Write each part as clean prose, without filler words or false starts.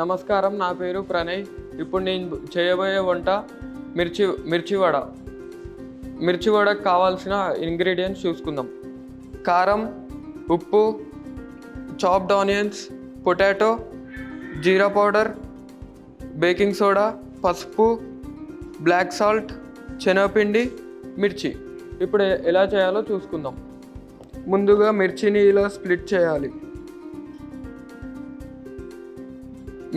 నమస్కారం, నా పేరు ప్రణయ్. ఇప్పుడు నేను చేయబోయే వంట మిర్చి వడ. మిర్చి వడకు కావాల్సిన ఇంగ్రీడియంట్స్ చూసుకుందాం. కారం, ఉప్పు, చాప్డ్ ఆనియన్స్, పొటాటో, జీరా పౌడర్, బేకింగ్ సోడా, పసుపు, బ్లాక్ సాల్ట్, శనగపిండి, మిర్చి. ఇప్పుడు ఎలా చేయాలో చూసుకుందాం. ముందుగా మిర్చిని ఇలా స్ప్లిట్ చేయాలి.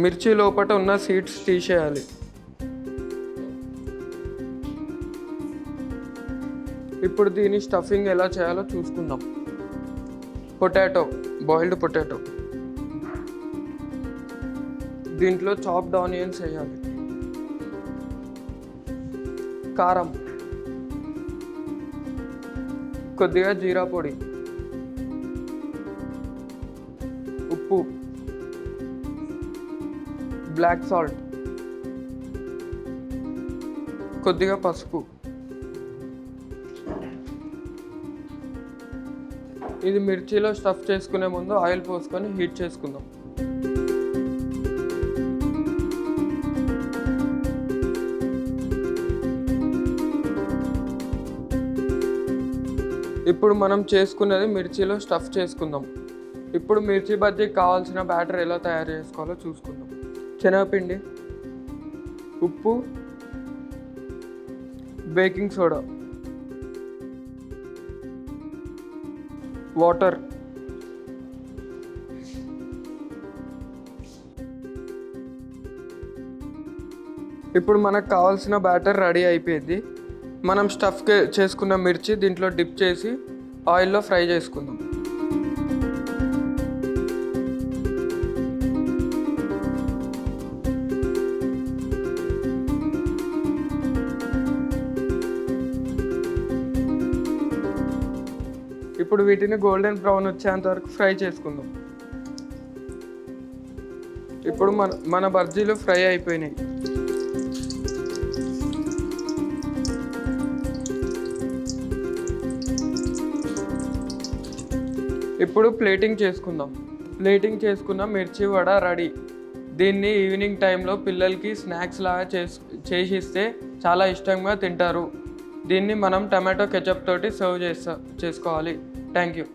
మిర్చి లోపల ఉన్న సీడ్స్ తీసేయాలి. ఇప్పుడు దీని స్టఫింగ్ ఎలా చేయాలో చూసుకుందాం. పొటాటో, బాయిల్డ్ పొటాటో, దీంట్లో చాప్డ్ ఆనియన్స్ వేయాలి. కారం, కొద్దిగా జీరా పొడి, ఉప్పు, బ్లాక్ సాల్ట్, కొద్దిగా పసుపు. ఇది మిర్చిలో స్టఫ్ చేసుకునే ముందు ఆయిల్ పోసుకొని హీట్ చేసుకుందాం. ఇప్పుడు మనం చేసుకున్నది మిర్చిలో స్టఫ్ చేసుకుందాం. ఇప్పుడు మిర్చి బజ్జీకి కావాల్సిన బ్యాటర్ ఎలా తయారు చేసుకోవాలో చూసుకుందాం. శనగపిండి, ఉప్పు, బేకింగ్ సోడా, వాటర్, ఇప్పుడు మనకు కావాల్సిన బ్యాటర్ రెడీ అయిపోయింది. మనం స్టఫ్ చేసుకున్న మిర్చి దీంట్లో డిప్ చేసి ఆయిల్లో ఫ్రై చేసుకుందాం. ఇప్పుడు వీటిని గోల్డెన్ బ్రౌన్ వచ్చేంత వరకు ఫ్రై చేసుకుందాం. ఇప్పుడు మన బజ్జీలు ఫ్రై అయిపోయినాయి. ఇప్పుడు ప్లేటింగ్ చేసుకుందాం. ప్లేటింగ్ చేసుకున్న మిర్చి వడ రెడీ. దీన్ని ఈవినింగ్ టైంలో పిల్లలకి స్నాక్స్ లాగా చేసిస్తే చాలా ఇష్టంగా తింటారు. దీన్ని మనం టమాటో కెచప్ తోటి సర్వ్ చేసుకోవాలి. Thank you.